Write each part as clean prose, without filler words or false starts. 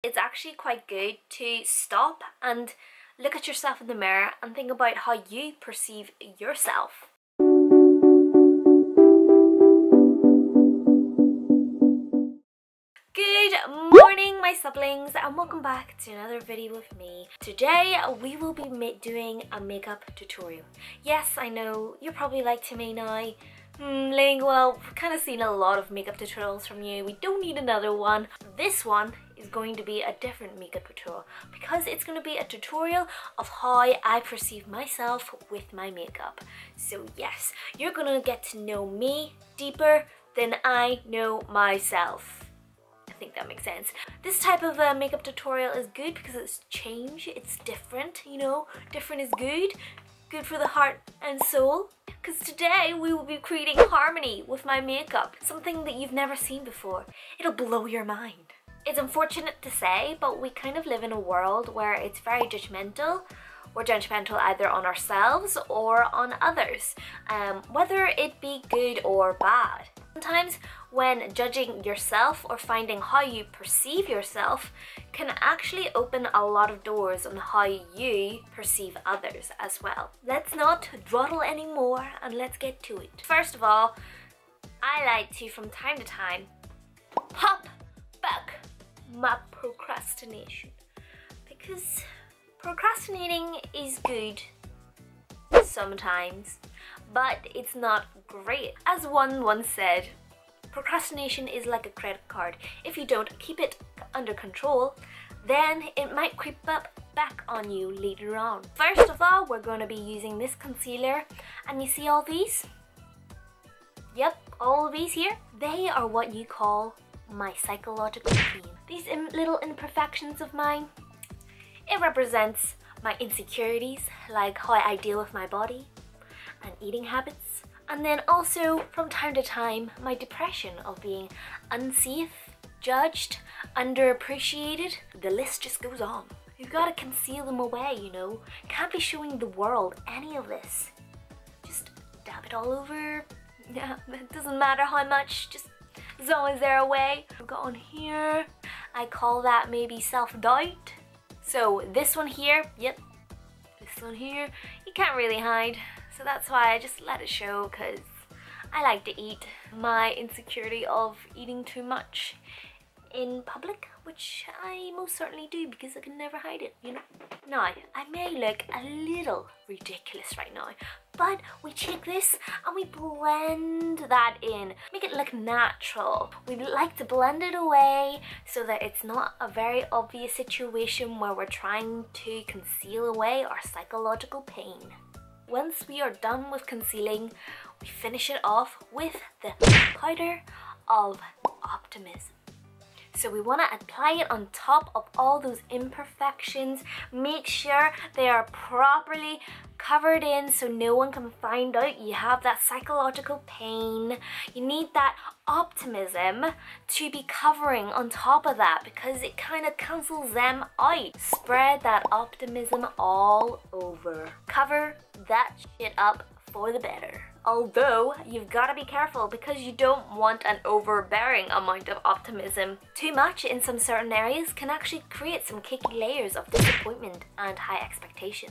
It's actually quite good to stop and look at yourself in the mirror and think about how you perceive yourself. Good morning my siblings, and welcome back to another video with me. Today we will be doing a makeup tutorial. Yes, I know, you're probably like to me now, Ling, well, we've kind of seen a lot of makeup tutorials from you. We don't need another one. This one is going to be a different makeup tutorial because it's going to be a tutorial of how I perceive myself with my makeup. So yes, you're going to get to know me deeper than I know myself. I think that makes sense. This type of makeup tutorial is good because it's change, it's different, you know, different is good. Good for the heart and soul. Because today we will be creating harmony with my makeup, something that you've never seen before. It'll blow your mind. It's unfortunate to say, but we kind of live in a world where it's very judgmental. We're judgmental either on ourselves or on others, whether it be good or bad. Sometimes when judging yourself or finding how you perceive yourself can actually open a lot of doors on how you perceive others as well. Let's not dawdle anymore and let's get to it. First of all, I like to from time to time hop back my procrastination, because procrastinating is good sometimes, but it's not great. As one once said, procrastination is like a credit card. If you don't keep it under control, then it might creep up back on you later on. First of all, we're going to be using this concealer, and you see all these? Yep, all these here, they are what you call my psychological pain. These little imperfections of mine, it represents my insecurities, like how I deal with my body and eating habits, and then also from time to time my depression of being unsafe, judged, underappreciated. The list just goes on. You've got to conceal them away, you know. Can't be showing the world any of this. Just dab it all over. Yeah, it doesn't matter how much, just as long as they're away. I've got on here, I call that maybe self-doubt. So this one here, yep, this one here, you can't really hide. So that's why I just let it show, because I like to eat. My insecurity of eating too much in public, which I most certainly do because I can never hide it, you know. Now, I may look a little ridiculous right now, but we take this and we blend that in, make it look natural. We like to blend it away so that it's not a very obvious situation where we're trying to conceal away our psychological pain. Once we are done with concealing, we finish it off with the powder of optimism. So we want to apply it on top of all those imperfections. Make sure they are properly covered in so no one can find out you have that psychological pain. You need that optimism to be covering on top of that because it kind of cancels them out. Spread that optimism all over. Cover that shit up for the better. Although, you've got to be careful because you don't want an overbearing amount of optimism. Too much in some certain areas can actually create some kicky layers of disappointment and high expectation.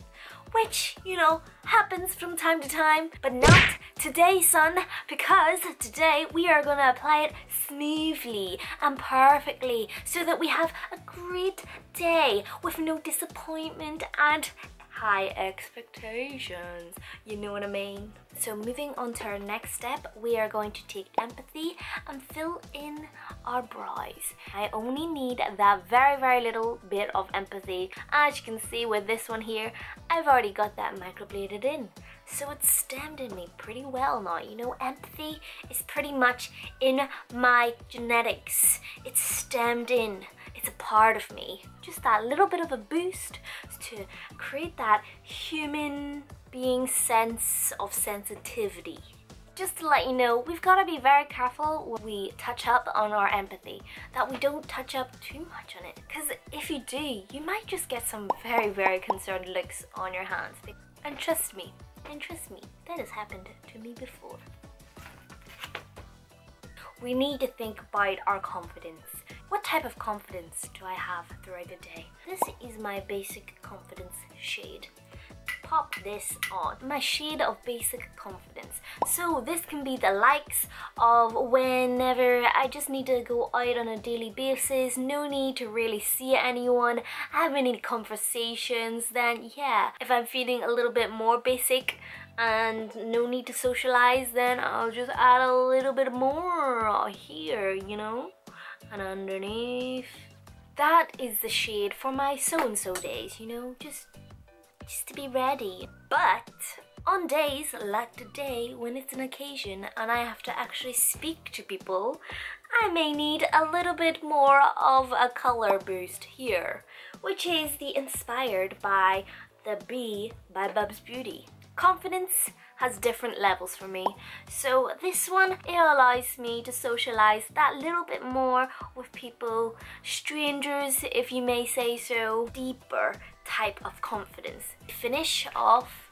Which, you know, happens from time to time, but not today, son, because today we are going to apply it smoothly and perfectly so that we have a great day with no disappointment and high expectations, you know what I mean? So moving on to our next step, we are going to take empathy and fill in our brows. I only need that very little bit of empathy. As you can see with this one here, I've already got that microbladed in. So it's stemmed in me pretty well now. You know, empathy is pretty much in my genetics. It's stemmed in. It's a part of me. Just that little bit of a boost to create that human being sense of sensitivity. Just to let you know, we've got to be very careful when we touch up on our empathy, that we don't touch up too much on it. Because if you do, you might just get some very concerned looks on your hands. And trust me, that has happened to me before. We need to think about our confidence. What type of confidence do I have throughout the day? This is my basic confidence shade. Pop this on. My shade of basic confidence. So this can be the likes of whenever I just need to go out on a daily basis, no need to really see anyone, have any conversations, then yeah. If I'm feeling a little bit more basic and no need to socialize, then I'll just add a little bit more here, you know, and underneath. That is the shade for my so-and-so days, you know, just to be ready. But on days like today, when it's an occasion and I have to actually speak to people, I may need a little bit more of a color boost here, which is the inspired by the B by Bubs Beauty. Confidence has different levels for me, so this one, it allows me to socialize that little bit more with people, strangers if you may say so, deeper type of confidence. Finish off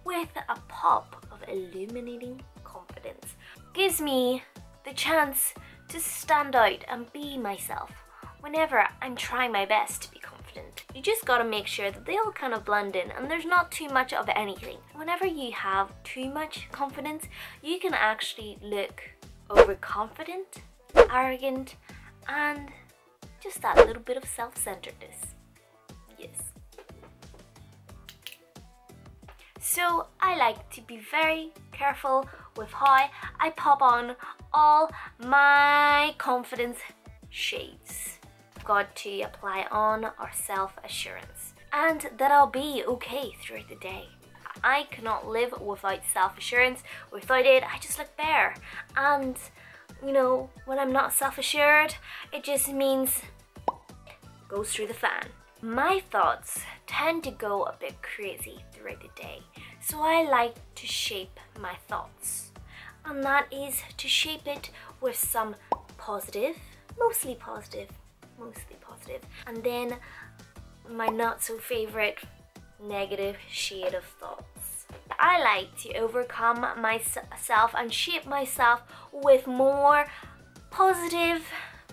with a pop of illuminating confidence. Gives me the chance to stand out and be myself whenever I'm trying my best to be confident. You just gotta make sure that they all kind of blend in and there's not too much of anything. Whenever you have too much confidence, you can actually look overconfident, arrogant, and just that little bit of self-centeredness. Yes. So I like to be very careful with how I pop on all my confidence shades. I've got to apply on our self-assurance and that I'll be okay throughout the day. I cannot live without self-assurance. Without it, I just look bare. And you know, when I'm not self-assured, it just means goes through the fan. My thoughts tend to go a bit crazy throughout the day, so I like to shape my thoughts, and that is to shape it with some positive, mostly positive, and then my not so favorite negative shade of thoughts. I like to overcome myself and shape myself with more positive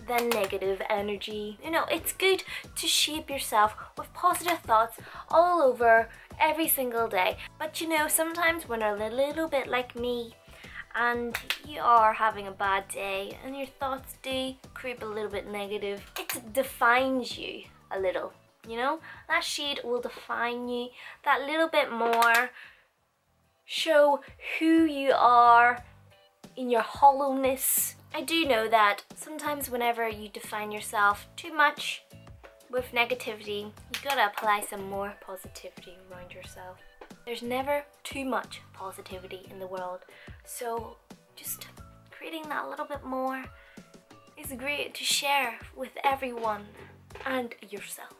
than negative energy. You know, it's good to shape yourself with positive thoughts all over every single day. But you know, sometimes when you're a little bit like me and you are having a bad day and your thoughts do creep a little bit negative, it defines you a little, you know? That shade will define you that little bit more, show who you are in your hollowness. I do know that sometimes whenever you define yourself too much with negativity, you gotta apply some more positivity around yourself. There's never too much positivity in the world, so just creating that little bit more is great to share with everyone and yourself.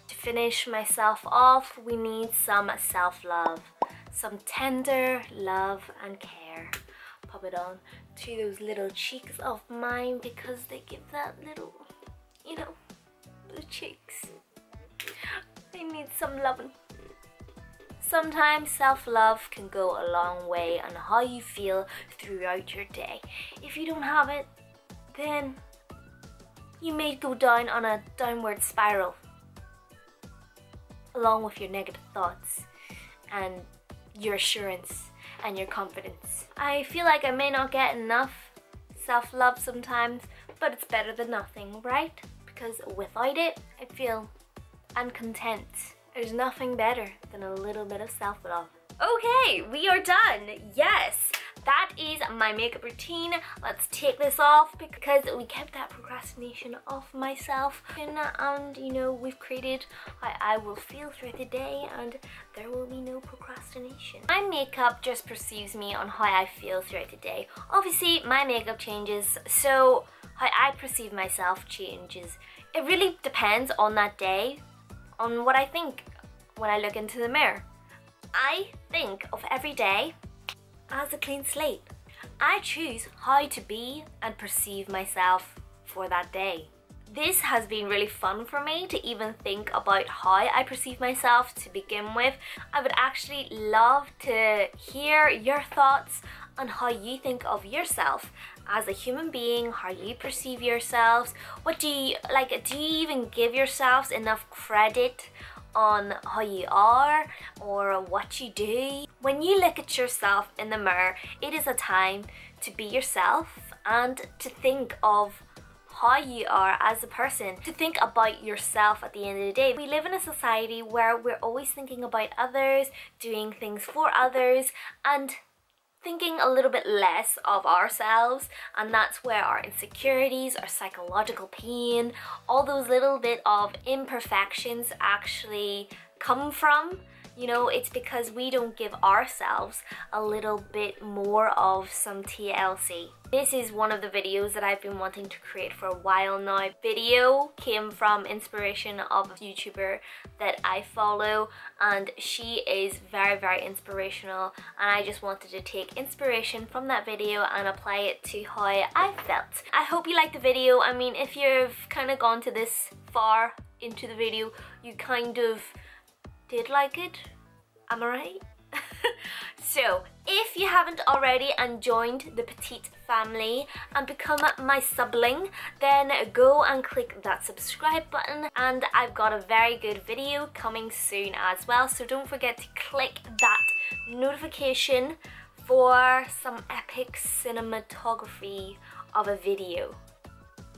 To finish myself off, we need some self-love, some tender love and care. Pop it on to those little cheeks of mine because they give that little, you know, blue cheeks. They need some loving. Sometimes self-love can go a long way on how you feel throughout your day. If you don't have it, then you may go down on a downward spiral along with your negative thoughts and your assurance and your confidence. I feel like I may not get enough self-love sometimes, but it's better than nothing, right? Because without it, I feel uncontent. There's nothing better than a little bit of self-love. Okay, we are done. Yes, that is my makeup routine. Let's take this off because we kept that procrastination off myself. And you know, we've created how I will feel throughout the day and there will be no procrastination. My makeup just perceives me on how I feel throughout the day. Obviously, my makeup changes, so how I perceive myself changes. It really depends on that day, on what I think when I look into the mirror. I think of every day as a clean slate. I choose how to be and perceive myself for that day. This has been really fun for me to even think about how I perceive myself to begin with. I would actually love to hear your thoughts on how you think of yourself as a human being, how you perceive yourselves. What do you like? Do you even give yourselves enough credit on how you are or what you do? When you look at yourself in the mirror, it is a time to be yourself and to think of how you are as a person, to think about yourself at the end of the day. We live in a society where we're always thinking about others, doing things for others, and thinking a little bit less of ourselves, and that's where our insecurities, our psychological pain, all those little bit of imperfections actually come from. You know, it's because we don't give ourselves a little bit more of some TLC. This is one of the videos that I've been wanting to create for a while now. Video came from inspiration of a YouTuber that I follow, and she is very, very inspirational, and I just wanted to take inspiration from that video and apply it to how I felt. I hope you liked the video. I mean, if you've kind of gone to this far into the video, you kind of did like it, am I right? So, if you haven't already and joined the Petite family and become my sibling, then go and click that subscribe button, and I've got a very good video coming soon as well, so don't forget to click that notification for some epic cinematography of a video.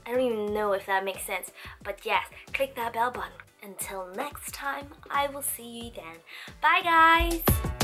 I don't even know if that makes sense, but yes, click that bell button. Until next time, I will see you then. Bye guys!